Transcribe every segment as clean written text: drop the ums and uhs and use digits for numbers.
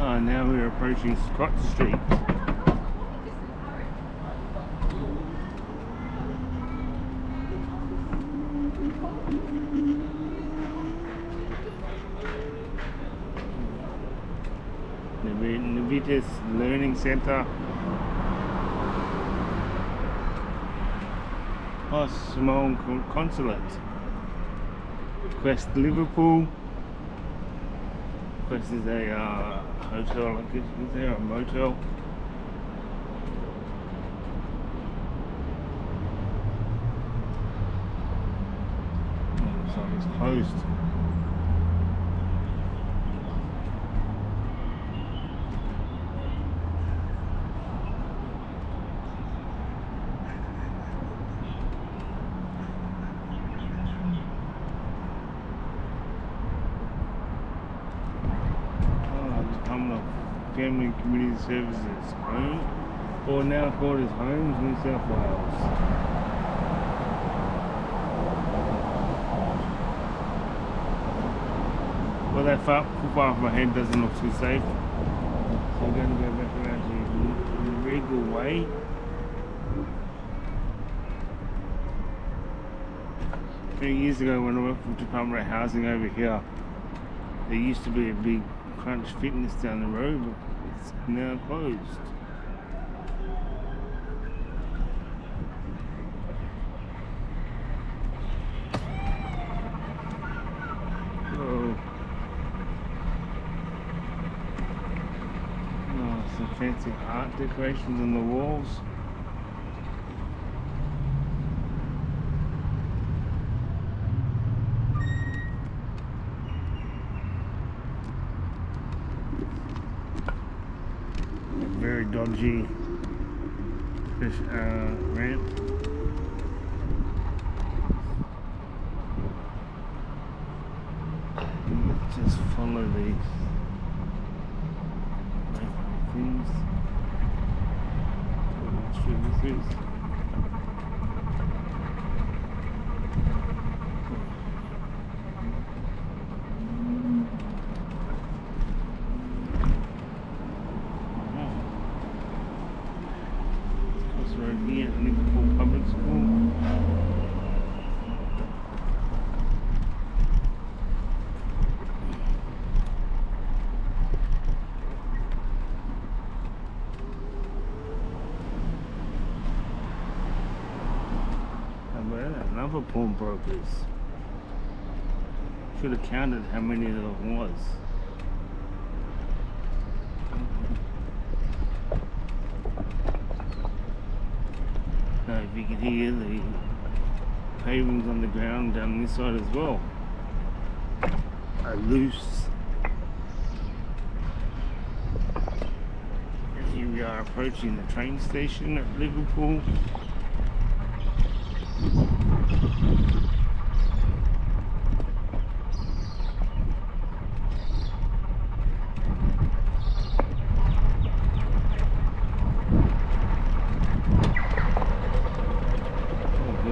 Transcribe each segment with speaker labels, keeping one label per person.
Speaker 1: Now we're approaching Scott Street. Navitas Learning Centre. Simone Consulate. Quest Liverpool. Quest is a hotel, I guess. Is there a motel? Looks like it's closed. Family and Community Services Home, or now called as Homes, New South Wales. Well, that footpath my head doesn't look too safe, so we're going to go back around to Regal Way. A few years ago when I worked for the Department of Housing over here, there used to be a big Crunch Fitness down the road, but it's now closed. Some fancy art decorations on the walls. Very dodgy fish ramp. Just follow these things. Not sure this is. Right here at Liverpool Public School. Another pawnbrokers. Should have counted how many there was. Now, if you can hear the pavings on the ground down this side as well are loose. And here we are approaching the train station at Liverpool.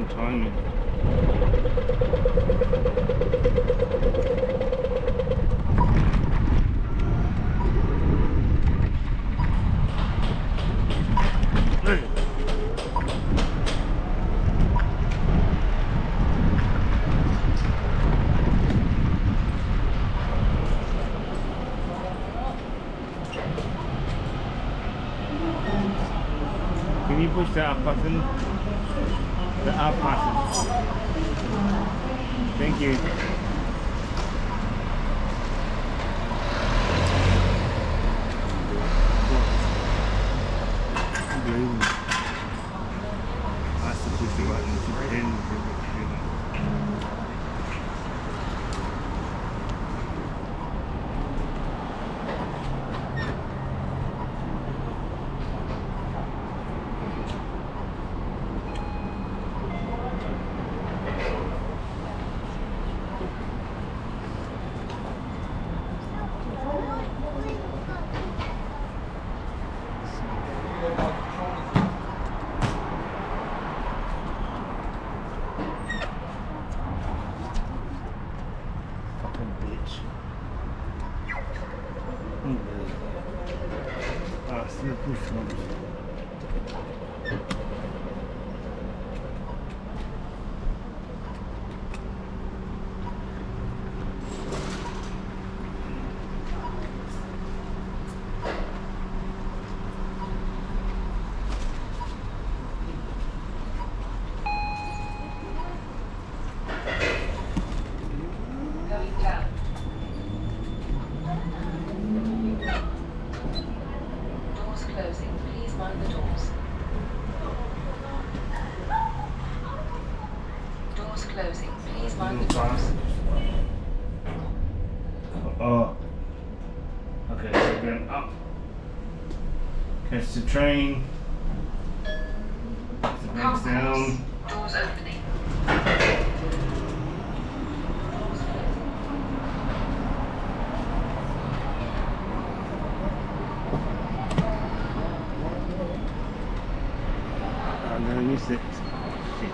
Speaker 1: Timing. Can you push the up button? The up button. Thank you. Nice to push the button to pretend. Fucking bitch. Next to the push ones.
Speaker 2: Closing. Please mind the doors.
Speaker 1: Oh. Okay, so going up. Catch the train. The brakes down.
Speaker 2: Doors opening.
Speaker 1: I'm gonna miss it. Shit.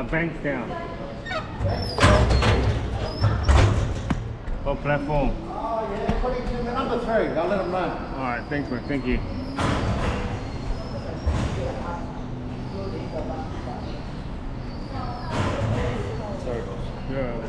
Speaker 1: Banks down. What platform?
Speaker 3: Oh yeah, put it in the number 3. I'll let them know.
Speaker 1: Alright, thanks man, thank you.
Speaker 3: Sorry, boss.
Speaker 1: Yeah.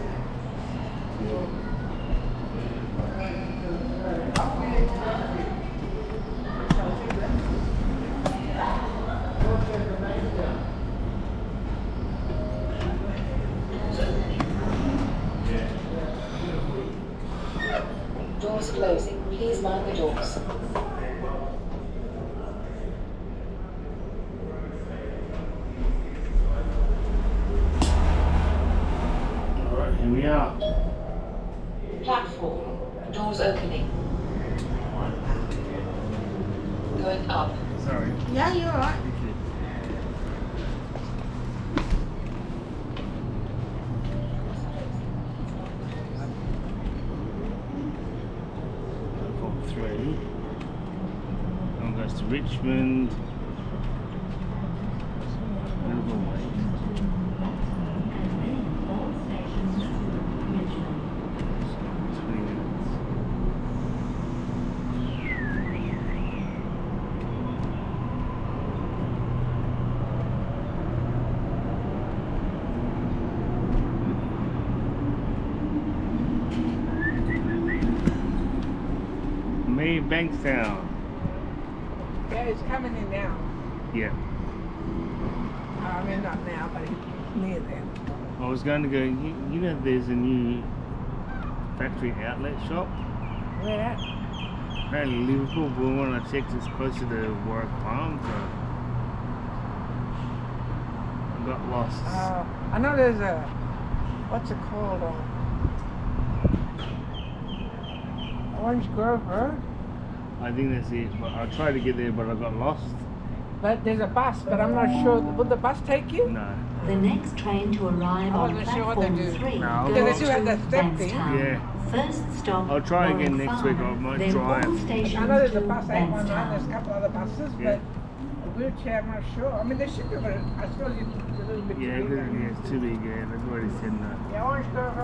Speaker 2: Doors closing. Please mind the doors.
Speaker 1: Alright, here we are.
Speaker 2: Platform. Doors opening. Going up.
Speaker 1: Sorry.
Speaker 4: Yeah, you're alright.
Speaker 1: Thank you. Platform 3. One goes to Richmond. Liverpool way. 20 minutes. May Bankstown.
Speaker 4: Yeah, it's coming in now.
Speaker 1: Yeah.
Speaker 4: I mean, not now, but it's near there.
Speaker 1: I was going to go, you know there's a new factory outlet shop?
Speaker 4: Where at?
Speaker 1: Apparently Liverpool, but when I checked it's closer to Warwick Farm, so I got lost.
Speaker 4: I know there's a, what's it called? Orange Grove Road?
Speaker 1: I think that's it, but I tried to get there but I got lost.
Speaker 4: But there's a bus, but I'm not sure. Would the bus take you?
Speaker 1: No.
Speaker 5: The next train to arrive
Speaker 4: I
Speaker 5: on
Speaker 4: wasn't sure what they
Speaker 5: platform
Speaker 4: do.
Speaker 5: 3
Speaker 1: No,
Speaker 4: Because
Speaker 5: goes
Speaker 4: they do have
Speaker 5: to
Speaker 4: that step thing.
Speaker 5: Bankstown.
Speaker 1: Yeah.
Speaker 5: First stop,
Speaker 1: I'll try again
Speaker 5: Warwick
Speaker 1: next week, I
Speaker 5: Farm,
Speaker 1: might
Speaker 5: then
Speaker 1: drive.
Speaker 5: all stations
Speaker 4: I know there's a
Speaker 5: to
Speaker 4: bus 819, there's a
Speaker 5: Bankstown.
Speaker 4: couple other buses,
Speaker 1: Yeah.
Speaker 4: but a wheelchair, I'm not sure. I mean, they should be, but I suppose it's a little bit
Speaker 1: Yeah,
Speaker 4: too big.
Speaker 1: it's too big, yeah, they've already said no.
Speaker 4: Yeah, Orange Grove